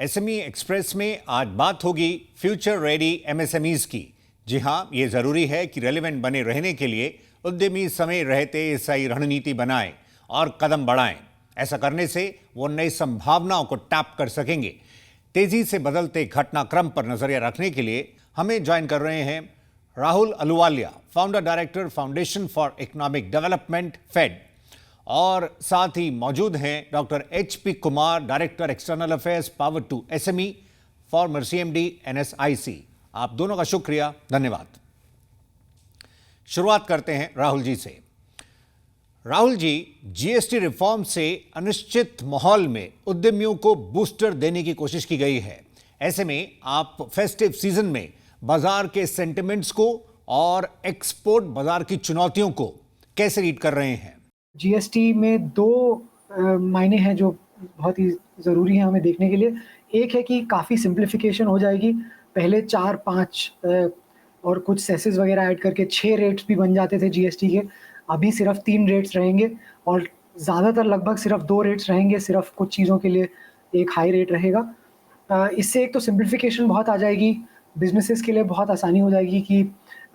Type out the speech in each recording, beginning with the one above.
SME express में आज बात होगी फ्यूचर रेडी एमएसएमईज की। जी हाँ, ये जरूरी है कि रेलेवेंट बने रहने के लिए उद्यमी समय रहते सही रणनीति बनाएं और कदम बढ़ाएं। ऐसा करने से वो नई संभावनाओं को टैप कर सकेंगे। तेजी से बदलते घटनाक्रम पर नजरिया रखने के लिए हमें ज्वाइन कर रहे हैं Rahul Ahluwalia, founder director, foundation for economic development, FED, और साथ ही मौजूद हैं doctor HP Kumar, director external affairs, power to SME, former CMD NSIC। आप दोनों का शुक्रिया, धन्यवाद। शुरुआत करते हैं राहुल जी से। राहुल जी, GST रिफॉर्म से अनिश्चित माहौल में उद्यमियों को बूस्टर देने की कोशिश की गई है। ऐसे में आप फेस्टिव सीजन में बाजार के सेंटिमेंट्स को और एक्सपोर्ट बाजार की चुनौतियों को कैसे रीड कर रहे हैं? GST में दो मायने हैं जो बहुत ही ज़रूरी हैं हमें देखने के लिए। एक है कि काफ़ी सिंप्लीफिकेशन हो जाएगी। पहले 4-5 और कुछ सेसेस वगैरह ऐड करके 6 रेट्स भी बन जाते थे GST के। अभी सिर्फ 3 रेट्स रहेंगे और ज़्यादातर लगभग सिर्फ 2 रेट्स रहेंगे। सिर्फ कुछ चीज़ों के लिए एक हाई रेट रहेगा। इससे एक तो सिंप्लीफिकेशन बहुत आ जाएगी, बिजनेसेस के लिए बहुत आसानी हो जाएगी कि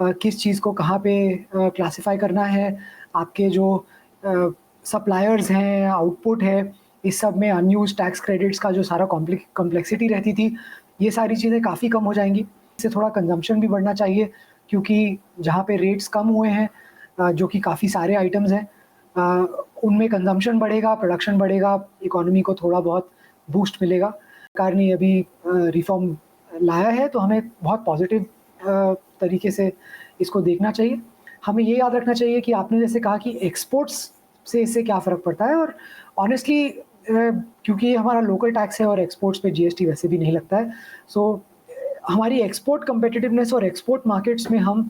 किस चीज़ को कहाँ पे क्लासिफाई करना है। आपके जो सप्लायर्स हैं, आउटपुट है, इस सब में अनयूज्ड टैक्स क्रेडिट्स का जो सारा कॉम्प्लेक्सिटी रहती थी, ये सारी चीज़ें काफ़ी कम हो जाएंगी। इससे थोड़ा कंजम्पशन भी बढ़ना चाहिए, क्योंकि जहाँ पे रेट्स कम हुए हैं, जो कि काफ़ी सारे आइटम्स हैं, उनमें कंजम्पशन बढ़ेगा, प्रोडक्शन बढ़ेगा, इकोनॉमी को थोड़ा बहुत बूस्ट मिलेगा। सरकार ने अभी रिफॉर्म लाया है, तो हमें बहुत पॉजिटिव तरीके से इसको देखना चाहिए। हमें ये याद रखना चाहिए कि आपने जैसे कहा कि एक्सपोर्ट्स से इससे क्या फ़र्क पड़ता है, और ऑनेस्टली क्योंकि ये हमारा लोकल टैक्स है और एक्सपोर्ट्स पे GST वैसे भी नहीं लगता है, सो हमारी एक्सपोर्ट कम्पिटिटिवनेस और एक्सपोर्ट मार्केट्स में हम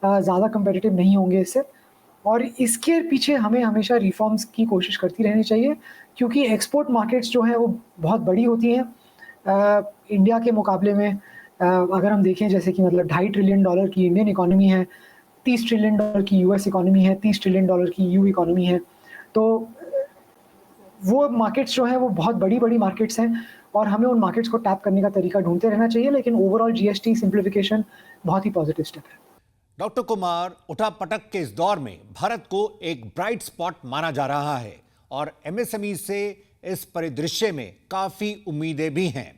ज़्यादा कम्पिटिटिव नहीं होंगे इससे। और इसके पीछे हमें हमेशा रिफॉर्म्स की कोशिश करती रहनी चाहिए, क्योंकि एक्सपोर्ट मार्केट्स जो हैं वो बहुत बड़ी होती हैं। इंडिया के मुकाबले में अगर हम देखें, जैसे कि मतलब $2.5 ट्रिलियन की इंडियन इकोनॉमी है, $30 ट्रिलियन की US इकोनॉमी है, $30 ट्रिलियन की EU इकोनॉमी है। तो वो मार्केट्स जो हैं वो बहुत बड़ी मार्केट्स हैं और हमें उन मार्केट्स को टैप करने का तरीका ढूंढते रहना चाहिए। लेकिन ओवरऑल GST सिंप्लीफिकेशन बहुत ही पॉजिटिव स्टेप है। डॉक्टर कुमार, उठापटक के इस दौर में भारत को एक ब्राइट स्पॉट माना जा रहा है और MSME से इस परिदृश्य में काफी उम्मीदें भी हैं।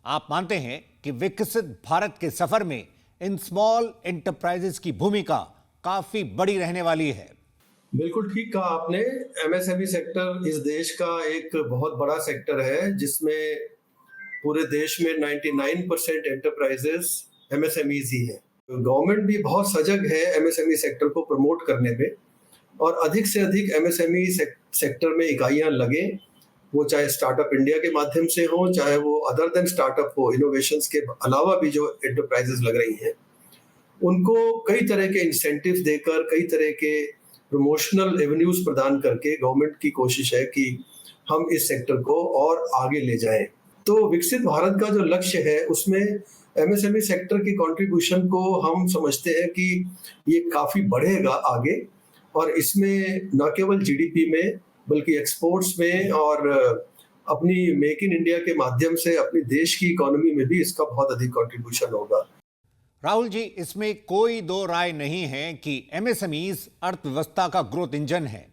आप मानते हैं कि विकसित भारत के सफर में इन स्मॉल एंटरप्राइजेस की भूमिका काफी बड़ी रहने वाली है? बिल्कुल ठीक कहा आपने। MSME सेक्टर इस देश का एक बहुत बड़ा सेक्टर है, जिसमें पूरे देश में 99% एंटरप्राइजेस MSMEs ही हैं। गवर्नमेंट भी बहुत सजग है MSME सेक्टर को प्रमोट करने में, और अधिक से अधिक MSME सेक्टर में इकाइयां लगे, वो चाहे स्टार्टअप इंडिया के माध्यम से हो, चाहे वो अदर देन स्टार्टअप हो, इनोवेशंस के अलावा भी जो एंटरप्राइजेस लग रही हैं, उनको कई तरह के इंसेंटिव देकर, कई तरह के प्रमोशनल एवेन्यूज प्रदान करके गवर्नमेंट की कोशिश है कि हम इस सेक्टर को और आगे ले जाएं। तो विकसित भारत का जो लक्ष्य है, उसमें MSME सेक्टर की कंट्रीब्यूशन को हम समझते हैं कि ये काफी बढ़ेगा आगे, और इसमें न केवल GDP में बल्कि एक्सपोर्ट्स में और अपनी मेक इन इंडिया के माध्यम से अपनी देश की इकोनॉमी में भी इसका बहुत अधिक कंट्रीब्यूशन होगा। राहुल जी, इसमें कोई दो राय नहीं है कि MSMEs अर्थव्यवस्था का ग्रोथ इंजन है।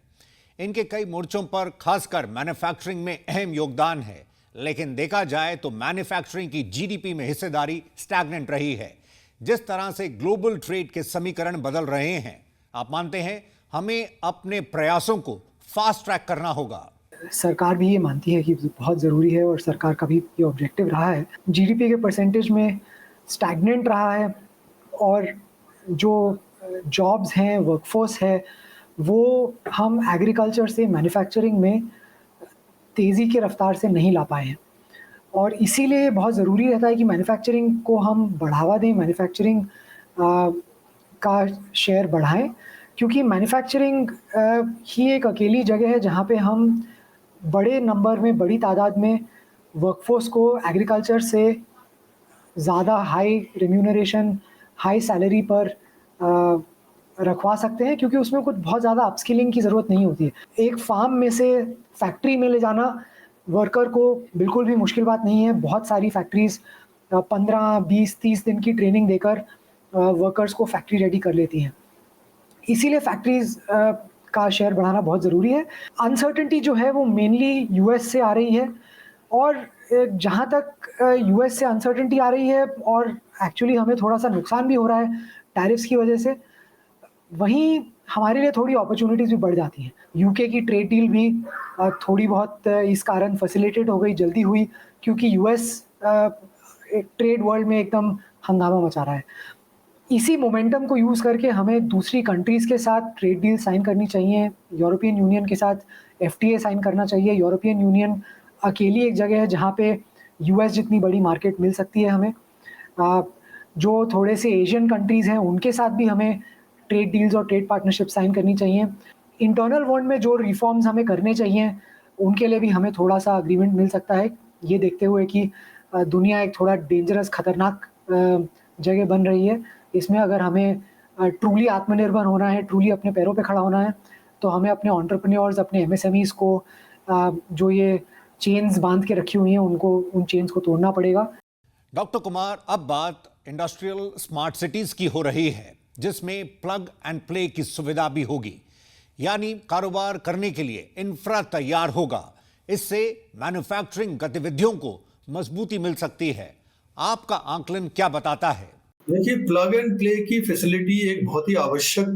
इनके कई मोर्चों पर खासकर मैन्युफैक्चरिंग में अहम योगदान है, लेकिन देखा जाए तो मैन्युफैक्चरिंग की GDP में हिस्सेदारी स्टैग्नेंट रही है। जिस तरह से ग्लोबल ट्रेड के समीकरण बदल रहे हैं, आप मानते हैं हमें अपने प्रयासों को फास्ट ट्रैक करना होगा? सरकार भी ये मानती है कि बहुत ज़रूरी है, और सरकार का भी ये ऑब्जेक्टिव रहा है। GDP के परसेंटेज में स्टैग्नेंट रहा है, और जो जॉब्स हैं, वर्कफोर्स है, वो हम एग्रीकल्चर से मैन्युफैक्चरिंग में तेज़ी की रफ्तार से नहीं ला पाए हैं। और इसीलिए बहुत ज़रूरी रहता है कि मैन्युफैक्चरिंग को हम बढ़ावा दें, मैन्युफैक्चरिंग का शेयर बढ़ाएं, क्योंकि मैन्युफैक्चरिंग ही एक अकेली जगह है जहाँ पे हम बड़े नंबर में, बड़ी तादाद में वर्कफोर्स को एग्रीकल्चर से ज़्यादा हाई रिम्यूनरेशन, हाई सैलरी पर रखवा सकते हैं, क्योंकि उसमें कुछ बहुत ज़्यादा अपस्किलिंग की ज़रूरत नहीं होती है। एक फार्म में से फैक्ट्री में ले जाना वर्कर को बिल्कुल भी मुश्किल बात नहीं है। बहुत सारी फैक्ट्रीज़ 15, 20, 30 दिन की ट्रेनिंग देकर वर्कर्स को फैक्ट्री रेडी कर लेती हैं। इसीलिए फैक्ट्रीज़ का शेयर बढ़ाना बहुत ज़रूरी है। अनसर्टेनिटी जो है वो मेनली यूएस से आ रही है और जहाँ तक यूएस से अनसर्टेनिटी आ रही है और एक्चुअली हमें थोड़ा-सा नुकसान भी हो रहा है टैरिफ्स की वजह से, वहीं हमारे लिए थोड़ी अपॉर्च्युनिटीज़ भी बढ़ जाती हैं। यूके की ट्रेड डील भी थोड़ी बहुत इस कारण फैसिलिटेट हो गई, जल्दी हुई क्योंकि यूएस ट्रेड वर्ल्ड में एकदम हंगामा मचा रहा है। इसी मोमेंटम को यूज़ करके हमें दूसरी कंट्रीज़ के साथ ट्रेड डील साइन करनी चाहिए, यूरोपियन यूनियन के साथ एफटीए साइन करना चाहिए। यूरोपियन यूनियन अकेली एक जगह है जहाँ पे यूएस जितनी बड़ी मार्केट मिल सकती है हमें। जो थोड़े से एशियन कंट्रीज़ हैं उनके साथ भी हमें ट्रेड डील्स और ट्रेड पार्टनरशिप साइन करनी चाहिए। इंटरनल वर्ल्ड में जो रिफॉर्म्स हमें करने चाहिए उनके लिए भी हमें थोड़ा-सा अग्रीमेंट मिल सकता है। ये देखते हुए कि दुनिया एक थोड़ा डेंजरस खतरनाक जगह बन रही है। इसमें अगर हमें ट्रूली आत्मनिर्भर होना है, ट्रूली अपने पैरों पे खड़ा होना है, तो हमें अपने एंटरप्रेन्योर्स, अपने एमएसएमईज़ को जो ये चेन्स बाँध के रखी हुई हैं उनको उन चेन्स को तोड़ना पड़ेगा। डॉक्टर कुमार, अब बात इंडस्ट्रियल स्मार्ट सिटीज की हो रही है, जिसमें प्लग एंड प्ले की सुविधा भी होगी, यानी कारोबार करने के लिए इंफ्रा तैयार होगा। इससे मैन्युफैक्चरिंग गतिविधियों को मजबूती मिल सकती है। आपका आंकलन क्या बताता है? देखिए, प्लग एंड प्ले की फैसिलिटी एक बहुत ही आवश्यक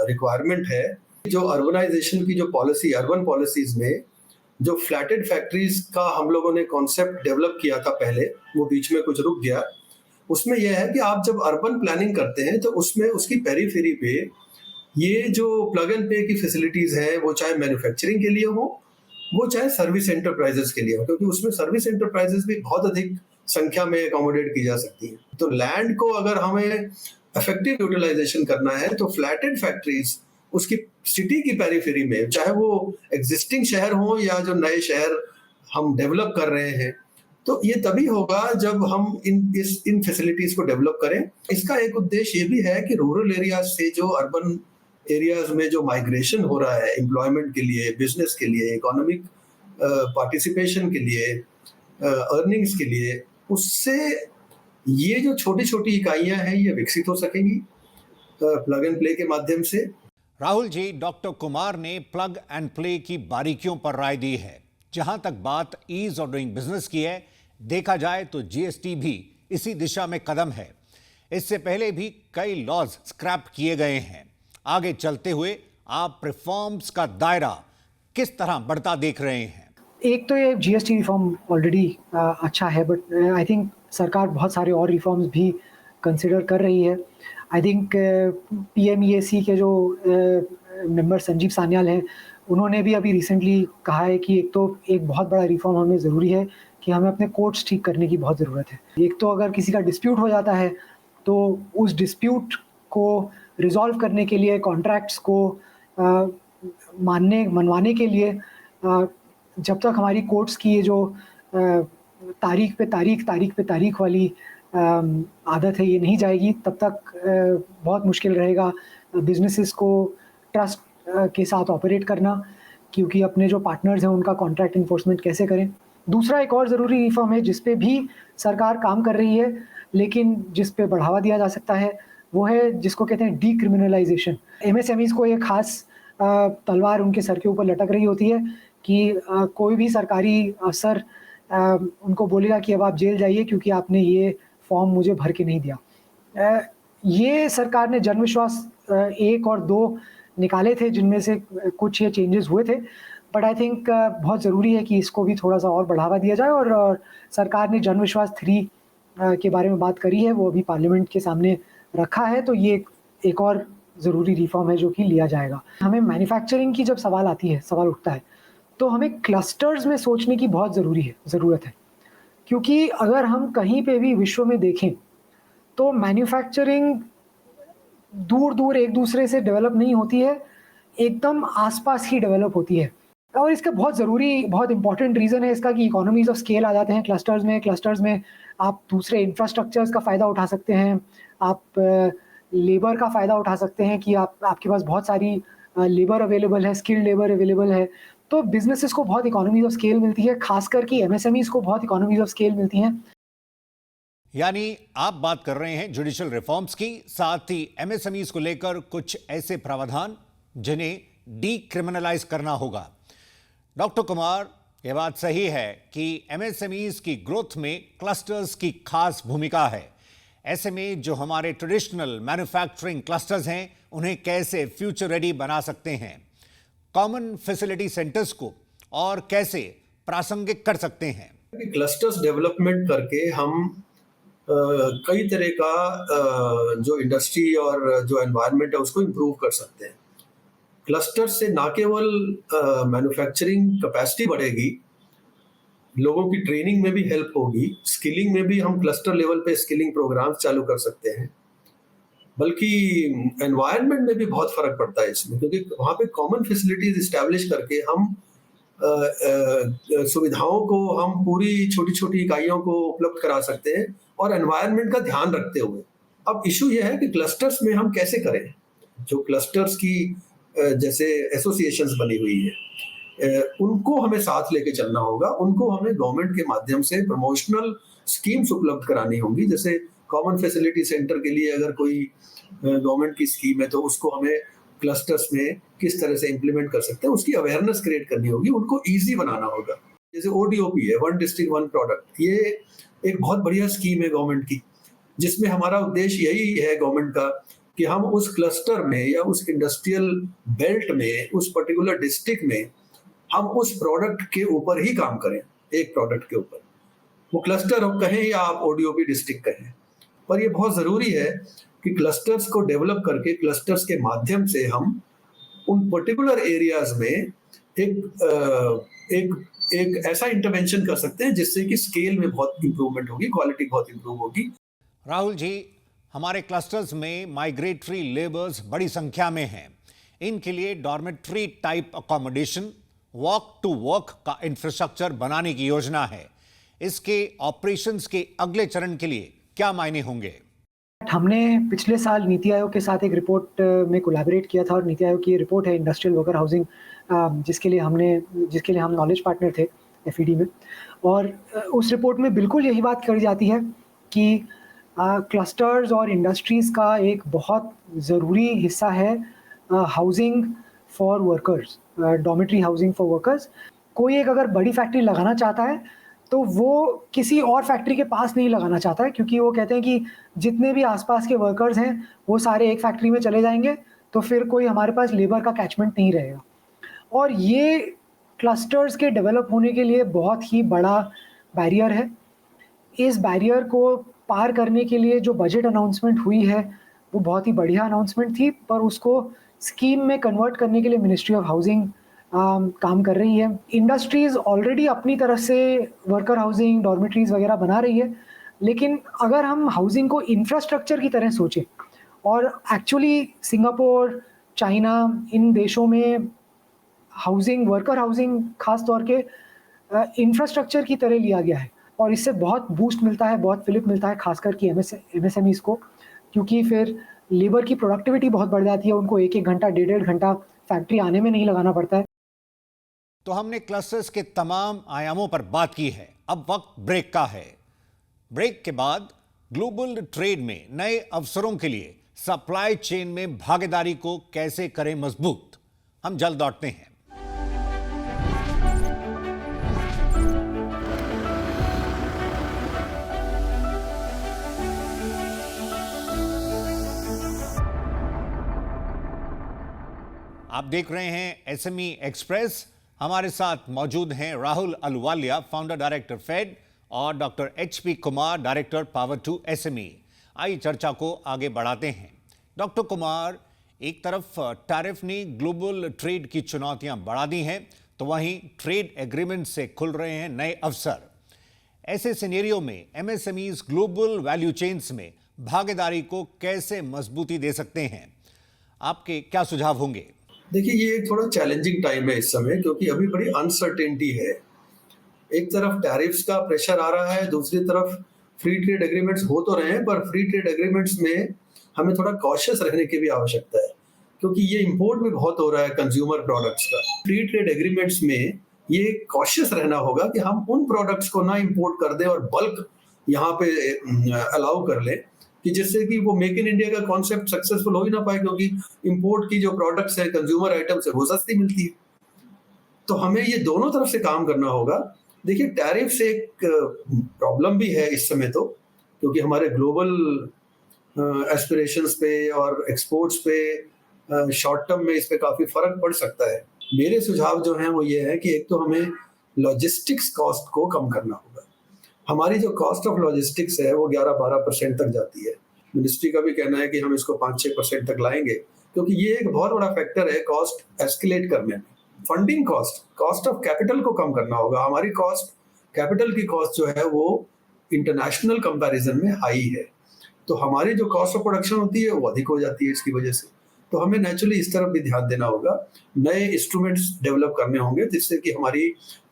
रिक्वायरमेंट है। जो अर्बनाइजेशन की जो पॉलिसी, अर्बन पॉलिसीज में जो फ्लैटेड फैक्ट्रीज का हम लोगों ने कॉन्सेप्ट डेवलप किया था पहले, वो बीच में कुछ रुक गया। उसमें यह है कि आप जब अर्बन प्लानिंग करते हैं तो उसमें उसकी पेरीफेरी पे ये जो प्लग एंड प्ले की फैसिलिटीज हैं, वो चाहे मैन्युफैक्चरिंग के लिए हो, वो चाहे सर्विस एंटरप्राइजेस के लिए हो, क्योंकि उसमें सर्विस एंटरप्राइजेस भी बहुत अधिक संख्या में अकोमोडेट की जा सकती है। तो लैंड को अगर हमें इफेक्टिव यूटिलाइजेशन करना है तो फ्लैटेड फैक्ट्रीज उसकी सिटी की पेरीफेरी में, चाहे वो एग्जिस्टिंग शहर हो या जो नए शहर हम डेवलप कर रहे हैं, तो ये तभी होगा जब हम इन फैसिलिटीज को डेवलप करें। इसका एक उद्देश्य ये भी है कि रूरल एरियाज से जो अर्बन एरियाज में जो माइग्रेशन हो रहा है एम्प्लॉयमेंट के लिए, बिजनेस के लिए, इकोनॉमिक पार्टिसिपेशन के लिए, अर्निंग्स के लिए, उससे ये जो छोटी छोटी इकाइयां हैं ये विकसित हो सकेंगी प्लग एंड प्ले के माध्यम से। राहुल जी, डॉक्टर कुमार ने प्लग एंड प्ले की बारीकियों पर राय दी है। जहां तक बात ईज ऑफ डूइंग बिजनेस की है, देखा जाए तो जीएसटी भी इसी दिशा में कदम है। इससे पहले भी कई लॉज स्क्रैप किए गए हैं। आगे चलते हुए आप रिफॉर्म्स का दायरा किस तरह बढ़ता देख रहे हैं? एक तो ये जीएसटी रिफॉर्म ऑलरेडी अच्छा है, बट आई थिंक सरकार बहुत सारे और रिफॉर्म्स भी कंसिडर कर रही है। आई थिंक पीएमईएसी के जो मेंबर संजीव सान्याल हैं, उन्होंने भी अभी रिसेंटली कहा है कि एक बहुत बड़ा रिफॉर्म हमें ज़रूरी है कि हमें अपने कोर्ट्स ठीक करने की बहुत ज़रूरत है। एक तो अगर किसी का डिस्प्यूट हो जाता है तो उस डिस्प्यूट को रिजॉल्व करने के लिए, कॉन्ट्रैक्ट्स को मनवाने के लिए जब तक हमारी कोर्ट्स की ये जो तारीख पे तारीख वाली आदत है ये नहीं जाएगी, तब तक बहुत मुश्किल रहेगा बिजनेसेस को ट्रस्ट के साथ ऑपरेट करना, क्योंकि अपने जो पार्टनर्स हैं उनका कॉन्ट्रैक्ट इन्फोर्समेंट कैसे करें। दूसरा एक और ज़रूरी रिफॉर्म है जिस पे भी सरकार काम कर रही है, लेकिन जिस पे बढ़ावा दिया जा सकता है, वो है जिसको कहते हैं डीक्रिमिनलाइजेशन। एमएसएमईज़ को एक खास तलवार उनके सर के ऊपर लटक रही होती है कि कोई भी सरकारी अफसर उनको बोलेगा कि अब आप जेल जाइए क्योंकि आपने ये फॉर्म मुझे भर के नहीं दिया। ये सरकार ने जन विश्वास 1 और 2 निकाले थे, जिनमें से कुछ ये चेंजेस हुए थे, बट आई थिंक बहुत ज़रूरी है कि इसको भी थोड़ा सा और बढ़ावा दिया जाए। और सरकार ने जन विश्वास 3 के बारे में बात करी है, वो अभी पार्लियामेंट के सामने रखा है, तो ये एक और ज़रूरी रिफॉर्म है जो कि लिया जाएगा। हमें मैन्युफैक्चरिंग की जब सवाल उठता है, तो हमें क्लस्टर्स में सोचने की बहुत ज़रूरत है, क्योंकि अगर हम कहीं पे भी विश्व में देखें तो मैन्युफैक्चरिंग दूर-दूर एक दूसरे से डेवलप नहीं होती है, एकदम आसपास ही डेवलप होती है। और इसका बहुत इम्पोर्टेंट रीज़न है इसका कि इकोनॉमीज़ ऑफ स्केल आ जाते हैं क्लस्टर्स में आप दूसरे इंफ्रास्ट्रक्चर्स का फ़ायदा उठा सकते हैं, आप लेबर का फ़ायदा उठा सकते हैं कि आपके पास बहुत सारी लेबर अवेलेबल है, स्किल्ड लेबर अवेलेबल है, तो बिज़नेसेस को बहुत इकोनॉमीज़ ऑफ स्केल मिलती है, ख़ासकर कि एमएसएमईज़ को बहुत इकोनॉमीज़ ऑफ स्केल मिलती हैं। यानी आप बात कर रहे हैं जुडिशियल रिफॉर्म्स की, साथ ही एमएसएमईज को लेकर कुछ ऐसे प्रावधान जिन्हें डीक्रिमिनलाइज करना होगा। डॉक्टर कुमार, यह बात सही है कि एमएसएमईज की ग्रोथ में क्लस्टर्स की खास भूमिका है। ऐसे में जो हमारे ट्रेडिशनल मैन्युफैक्चरिंग क्लस्टर्स हैं, उन्हें कैसे फ्यूचर रेडी बना सकते हैं, कॉमन फैसिलिटी सेंटर्स को और कैसे प्रासंगिक कर सकते हैं। क्लस्टर्स डेवलपमेंट करके हम कई तरह का जो इंडस्ट्री और जो एनवायरनमेंट है उसको इम्प्रूव कर सकते हैं। क्लस्टर से ना केवल मैन्युफैक्चरिंग कैपेसिटी बढ़ेगी, लोगों की ट्रेनिंग में भी हेल्प होगी, स्किलिंग में भी हम क्लस्टर लेवल पे स्किलिंग प्रोग्राम्स चालू कर सकते हैं, बल्कि एनवायरनमेंट में भी बहुत फर्क पड़ता है इसमें, क्योंकि वहाँ पे कॉमन फैसिलिटीज इस्टेब्लिश करके हम सुविधाओं को हम पूरी छोटी छोटी इकाइयों को उपलब्ध करा सकते हैं और एनवायरनमेंट का ध्यान रखते हुए। अब इशू यह है कि क्लस्टर्स में हम कैसे करें। जो क्लस्टर्स की जैसे एसोसिएशंस बनी हुई है, उनको हमें साथ लेके चलना होगा, उनको हमें गवर्नमेंट के माध्यम से प्रमोशनल स्कीम्स उपलब्ध करानी होंगी। जैसे कॉमन फैसिलिटी सेंटर के लिए अगर कोई गवर्नमेंट की स्कीम है तो उसको हमें क्लस्टर्स में किस तरह से इम्प्लीमेंट कर सकते हैं, उसकी अवेयरनेस क्रिएट करनी होगी, उनको ईजी बनाना होगा। जैसे ओडीओपी है, वन डिस्ट्रिक्ट वन प्रोडक्ट, ये एक बहुत बढ़िया स्कीम है गवर्नमेंट की, जिसमें हमारा उद्देश्य यही है गवर्नमेंट का कि हम उस क्लस्टर में या उस इंडस्ट्रियल बेल्ट में, उस पर्टिकुलर डिस्ट्रिक्ट में हम उस प्रोडक्ट के ऊपर ही काम करें, एक प्रोडक्ट के ऊपर, वो क्लस्टर कहें या आप ओडीओपी डिस्ट्रिक्ट कहें। पर ये बहुत ज़रूरी है कि क्लस्टर्स को डेवलप करके, क्लस्टर्स के माध्यम से हम उन पर्टिकुलर एरियाज में एक ऐसा इंटरवेंशन कर सकते हैं जिससे कि स्केल में बहुत इंप्रूवमेंट होगी, क्वालिटी बहुत इंप्रूव होगी। राहुल जी, हमारे क्लस्टर्स में माइग्रेटरी लेबर्स बड़ी संख्या में हैं। इनके लिए dormitory type accommodation, walk to work का इंफ्रास्ट्रक्चर बनाने की योजना है। इसके ऑपरेशंस के अगले चरण के लिए क्या मायने होंगे? हमने पिछले साल नीति आयोग के साथ एक रिपोर्ट में कोलैबोरेट किया था और नीति आयोग की रिपोर्ट है इंडस्ट्रियल वर्कर हाउसिंग, जिसके लिए हम नॉलेज पार्टनर थे एफईडी में। और उस रिपोर्ट में बिल्कुल यही बात करी जाती है कि क्लस्टर्स और इंडस्ट्रीज़ का एक बहुत ज़रूरी हिस्सा है housing for workers, dormitory housing for workers. कोई एक अगर बड़ी फैक्ट्री लगाना चाहता है तो वो किसी और फैक्ट्री के पास नहीं लगाना चाहता है, क्योंकि वो कहते हैं कि जितने भी आसपास के वर्कर्स हैं वो सारे एक फैक्ट्री में चले जाएंगे, तो फिर कोई हमारे पास लेबर का कैचमेंट नहीं रहेगा। और ये क्लस्टर्स के डेवलप होने के लिए बहुत ही बड़ा बैरियर है। इस बैरियर को पार करने के लिए जो बजट अनाउंसमेंट हुई है वो बहुत ही बढ़िया अनाउंसमेंट थी, पर उसको स्कीम में कन्वर्ट करने के लिए मिनिस्ट्री ऑफ हाउसिंग काम कर रही है। इंडस्ट्रीज़ ऑलरेडी अपनी तरफ से वर्कर हाउसिंग, डॉर्मेट्रीज़ वगैरह बना रही है, लेकिन अगर हम हाउसिंग को इंफ्रास्ट्रक्चर की तरह सोचें और एक्चुअली सिंगापुर, चाइना, इन देशों में हाउसिंग, वर्कर हाउसिंग खास तौर के इंफ्रास्ट्रक्चर की तरह लिया गया है और इससे बहुत बूस्ट मिलता है, बहुत फिलिप मिलता है, खासकर कि एमएसएमईज़ को, क्योंकि फिर लेबर की प्रोडक्टिविटी बहुत बढ़ जाती है, उनको 1-1 घंटा, 1.5 घंटा फैक्ट्री आने में नहीं लगाना पड़ता है। तो हमने क्लस्टर्स के तमाम आयामों पर बात की है। अब वक्त ब्रेक का है। ब्रेक के बाद ग्लोबल ट्रेड में नए अवसरों के लिए सप्लाई चेन में भागीदारी को कैसे करें मजबूत। हम जल्द लौटते हैं। आप देख रहे हैं एसएमई एक्सप्रेस। हमारे साथ मौजूद हैं Rahul Ahluwalia, founder director FED, और doctor HP Kumar, director power to SME. आइए चर्चा को आगे बढ़ाते हैं। डॉक्टर कुमार, एक तरफ टैरिफ ने ग्लोबल ट्रेड की चुनौतियां बढ़ा दी हैं, तो वहीं ट्रेड एग्रीमेंट से खुल रहे हैं नए अवसर। ऐसे सिनेरियो में एमएसएमईज ग्लोबल वैल्यू चेन्स में भागीदारी को कैसे मजबूती दे सकते हैं? आपके क्या सुझाव होंगे? देखिए, ये थोड़ा चैलेंजिंग टाइम है इस समय, क्योंकि अभी बड़ी अनसर्टेनिटी है। एक तरफ टैरिफ्स का प्रेशर आ रहा है, दूसरी तरफ फ्री ट्रेड एग्रीमेंट्स हो तो रहे हैं, पर फ्री ट्रेड एग्रीमेंट्स में हमें थोड़ा कॉशियस रहने की भी आवश्यकता है, क्योंकि ये इंपोर्ट भी बहुत हो रहा है कंज्यूमर प्रोडक्ट्स का। फ्री ट्रेड एग्रीमेंट्स में ये कॉशियस रहना होगा कि हम उन प्रोडक्ट्स को ना इंपोर्ट कर दें और बल्क यहाँ पे अलाउ कर लें, कि जिससे कि वो मेक इन इंडिया का कॉन्सेप्ट सक्सेसफुल हो ही ना पाए, क्योंकि इंपोर्ट की जो प्रोडक्ट्स है, कंज्यूमर आइटम्स है, वो सस्ती मिलती है। तो हमें ये दोनों तरफ से काम करना होगा। देखिए, टैरिफ से एक प्रॉब्लम भी है इस समय तो, क्योंकि हमारे ग्लोबल एस्पिरेशंस पे और एक्सपोर्ट्स पे शॉर्ट टर्म में इस पे काफी फर्क पड़ सकता है। मेरे सुझाव जो हैं वो ये है कि एक तो हमें लॉजिस्टिक्स कॉस्ट को कम करना होगा। हमारी जो कॉस्ट ऑफ लॉजिस्टिक्स है वो 11-12% तक जाती है। मिनिस्ट्री का भी कहना है कि हम इसको 5-6% तक लाएंगे, क्योंकि ये एक बहुत बड़ा फैक्टर है कॉस्ट एस्केलेट करने में। फंडिंग कॉस्ट ऑफ कैपिटल को कम करना होगा। हमारी कॉस्ट, कैपिटल की कॉस्ट जो है वो इंटरनेशनल कंपैरिजन में हाई है, तो हमारी जो कॉस्ट ऑफ प्रोडक्शन होती है वो अधिक हो जाती है इसकी वजह से। तो हमें नेचुरली इस तरफ भी ध्यान देना होगा, नए इंस्ट्रूमेंट्स डेवलप करने होंगे जिससे कि हमारी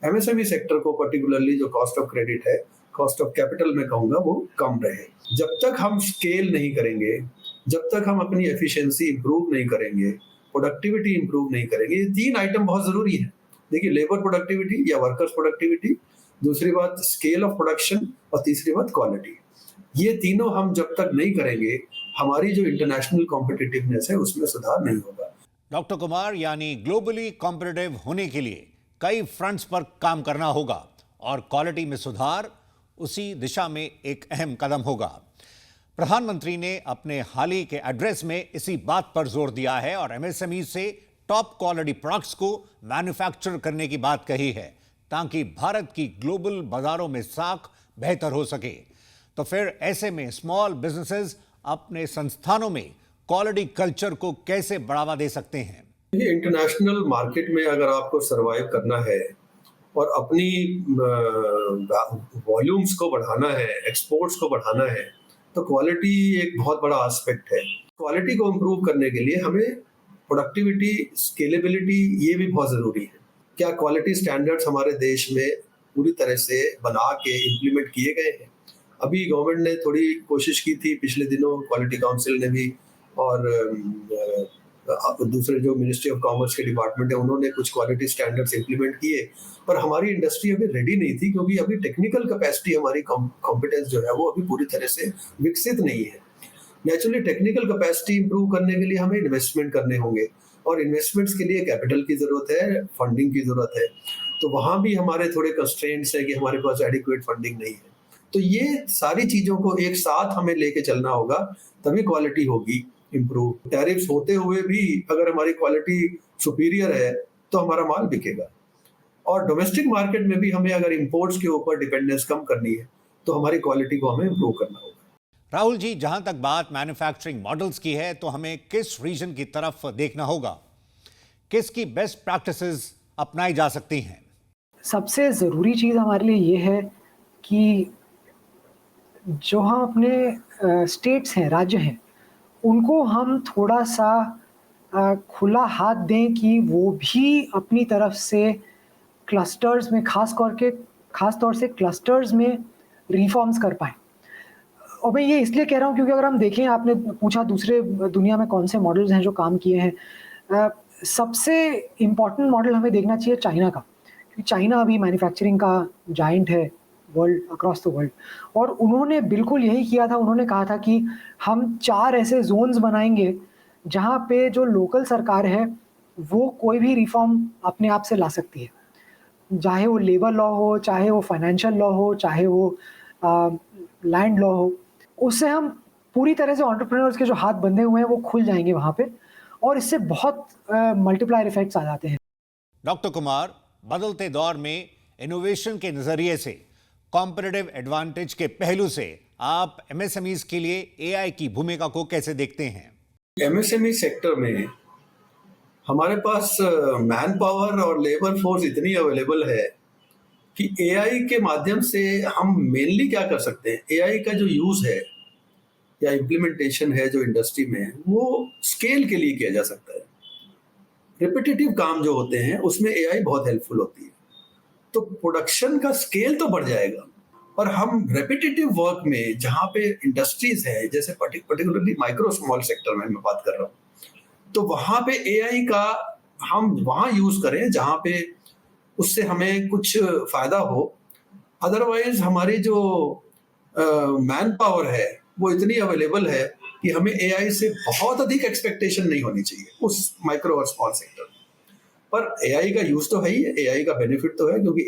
एमएसएमई सेक्टर को पर्टिकुलरली जो कॉस्ट ऑफ क्रेडिट है, कॉस्ट ऑफ कैपिटल में कहूँगा, वो कम रहे। जब तक हम स्केल नहीं करेंगे, जब तक हम अपनी एफिशिएंसी इंप्रूव नहीं करेंगे, प्रोडक्टिविटी इंप्रूव नहीं करेंगे, ये 3 आइटम बहुत जरूरी है। देखिए, लेबर प्रोडक्टिविटी या वर्कर्स प्रोडक्टिविटी, दूसरी बात स्केल ऑफ प्रोडक्शन, और तीसरी बात क्वालिटी। ये तीनों हम जब तक नहीं करेंगे, हमारी जो इंटरनेशनल कॉम्पिटिटिवनेस है उसमें सुधार नहीं होगा। डॉक्टर कुमार, यानी ग्लोबली कॉम्पिटिटिव होने के लिए कई फ्रंट्स पर काम करना होगा और क्वालिटी में सुधार उसी दिशा में एक अहम कदम होगा। प्रधानमंत्री ने अपने हाल ही के एड्रेस में इसी बात पर जोर दिया है और एमएसएमई से टॉप क्वालिटी प्रोडक्ट्स को मैन्युफैक्चर करने की बात कही है, ताकि भारत की ग्लोबल बाजारों में साख बेहतर हो सके। तो फिर ऐसे में स्मॉल बिजनेसेस अपने संस्थानों में क्वालिटी कल्चर को कैसे बढ़ावा दे सकते हैं? ये इंटरनेशनल मार्केट में अगर आपको सरवाइव करना है और अपनी वॉल्यूम्स को बढ़ाना है, एक्सपोर्ट्स को बढ़ाना है, तो क्वालिटी एक बहुत बड़ा एस्पेक्ट है। क्वालिटी को इम्प्रूव करने के लिए हमें प्रोडक्टिविटी, स्केलेबिलिटी, ये भी बहुत ज़रूरी है। क्या क्वालिटी स्टैंडर्ड्स हमारे देश में पूरी तरह से बना के इम्प्लीमेंट किए गए हैं? अभी गवर्नमेंट ने थोड़ी कोशिश की थी पिछले दिनों, क्वालिटी काउंसिल ने भी, और दूसरे जो मिनिस्ट्री ऑफ कॉमर्स के डिपार्टमेंट है उन्होंने कुछ क्वालिटी स्टैंडर्ड्स इंप्लीमेंट किए, पर हमारी इंडस्ट्री अभी रेडी नहीं थी, क्योंकि अभी टेक्निकल कैपेसिटी, हमारी कॉम्पिटेंस जो है वो अभी पूरी तरह से विकसित नहीं है। नेचुरली टेक्निकल कैपेसिटी इंप्रूव करने के लिए हमें इन्वेस्टमेंट करने होंगे, और इन्वेस्टमेंट्स के लिए कैपिटल की जरूरत है, फंडिंग की जरूरत है। तो वहाँ भी हमारे थोड़े कंस्ट्रेंट्स है कि हमारे पास एडिक्वेट फंडिंग नहीं है। तो ये सारी चीजों को एक साथ हमें लेके चलना होगा, तभी क्वालिटी होगी इम्प्रूव। टैरिफ्स होते हुए भी अगर हमारी क्वालिटी सुपीरियर है तो हमारा माल बिकेगा। और डोमेस्टिक मार्केट में भी हमें अगर इंपोर्ट्स के ऊपर डिपेंडेंस कम करनी है तो हमारी क्वालिटी को हमें इम्प्रूव करना होगा। राहुल जी, जहां तक बात मैन्युफैक्चरिंग मॉडल्स की है, तो हमें किस रीजन की तरफ देखना होगा? किसकी बेस्ट प्रैक्टिसेस अपनाई जा सकती हैं? सबसे ज़रूरी चीज़ हमारे लिए ये है कि जो हम अपने स्टेट्स हैं, राज्य हैं, उनको हम थोड़ा सा खुला हाथ दें कि वो भी अपनी तरफ से क्लस्टर्स में, ख़ास तौर से क्लस्टर्स में रिफॉर्म्स कर पाएँ। और मैं ये इसलिए कह रहा हूँ क्योंकि अगर हम देखें, आपने पूछा दूसरे दुनिया में कौन से मॉडल्स हैं जो काम किए हैं, सबसे इम्पॉर्टेंट मॉडल हमें देखना चाहिए चाइना का, क्योंकि चाइना अभी मैन्युफैक्चरिंग का जायंट है वर्ल्ड, अक्रॉस द वर्ल्ड। और उन्होंने बिल्कुल यही किया था। उन्होंने कहा था कि हम 4 ऐसे जोन्स बनाएंगे जहाँ पे जो लोकल सरकार है वो कोई भी रिफॉर्म अपने आप से ला सकती है, चाहे वो लेबर लॉ हो, चाहे वो फाइनेंशियल लॉ हो, चाहे वो लैंड लॉ हो। उससे हम पूरी तरह से एंटरप्रेन्योर्स के जो हाथ बंधे हुए हैं वो खुल जाएंगे वहाँ पे, और इससे बहुत मल्टीप्लायर इफेक्ट्स आ जाते हैं। डॉक्टर कुमार, बदलते दौर में इनोवेशन के नजरिए से, कॉम्पिटिटिव एडवांटेज के पहलू से आप एमएसएमईज के लिए एआई की भूमिका को कैसे देखते हैं? एमएसएमई सेक्टर में हमारे पास मैन पावर और लेबर फोर्स इतनी अवेलेबल है कि एआई के माध्यम से हम मेनली क्या कर सकते हैं, एआई का जो यूज है या इम्प्लीमेंटेशन है जो इंडस्ट्री में, वो स्केल के लिए किया जा सकता है। रिपीटेटिव काम जो होते हैं उसमें एआई बहुत हेल्पफुल होती है, तो प्रोडक्शन का स्केल तो बढ़ जाएगा। और हम रेपिटेटिव वर्क में, जहाँ पे इंडस्ट्रीज है, जैसे पर्टिकुलरली माइक्रो स्मॉल सेक्टर में मैं बात कर रहा हूँ, तो वहां पे एआई का हम वहां यूज करें जहां पे उससे हमें कुछ फायदा हो। अदरवाइज हमारी जो मैन पावर है वो इतनी अवेलेबल है कि हमें एआई से बहुत अधिक एक्सपेक्टेशन नहीं होनी चाहिए उस माइक्रो और स्मॉल सेक्टर में। पर एआई का यूज तो है ही है, एआई का बेनिफिट तो है, क्योंकि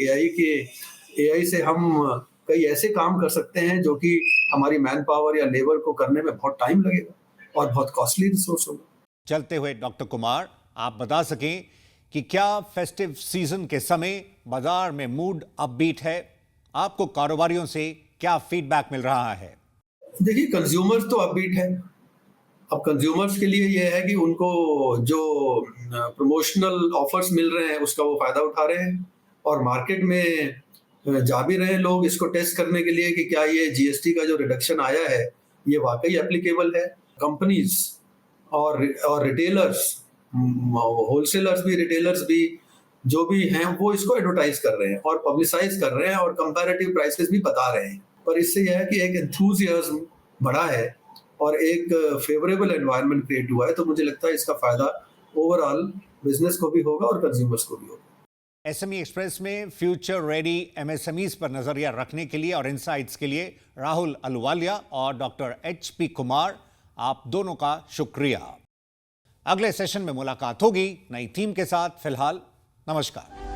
एआई से हम कई ऐसे काम कर सकते हैं जो कि हमारी मैन पावर या लेबर को करने में बहुत टाइम लगेगा और बहुत कॉस्टली रिसोर्स होगा। चलते हुए डॉक्टर कुमार, आप बता सकें कि क्या फेस्टिव सीजन के समय बाजार में मूड अपबीट है? आपको कारोबारियों से क्या फीडबैक मिल रहा है? देखिए, कंज्यूमर्स तो अपबीट है। अब कंज्यूमर्स के लिए यह है कि उनको जो प्रमोशनल ऑफर्स मिल रहे हैं उसका वो फायदा उठा रहे हैं, और मार्केट में जा भी रहे हैं लोग इसको टेस्ट करने के लिए कि क्या ये जीएसटी का जो रिडक्शन आया है ये वाकई एप्लीकेबल है। कंपनीज और रिटेलर्स, होलसेलर्स भी, रिटेलर्स भी, जो भी हैं वो इसको एडवर्टाइज कर रहे हैं और पब्लिसाइज कर रहे हैं और कंपैरेटिव प्राइसेस भी बता रहे हैं। पर इससे यह है कि एक एंथुसियाज्म बढ़ा है और एक फेवरेबल एनवायरनमेंट क्रिएट हुआ है, तो मुझे लगता है इसका फायदा ओवरऑल बिजनेस को भी होगा और कंज्यूमर्स को भी होगा। एसएमई एक्सप्रेस में फ्यूचर रेडी एमएसएमईज पर नजरिया रखने के लिए और इनसाइट्स के लिए राहुल अहलुवालिया और डॉक्टर एचपी कुमार, आप दोनों का शुक्रिया। अगले सेशन में मुलाकात होगी नई थीम के साथ। फिलहाल नमस्कार।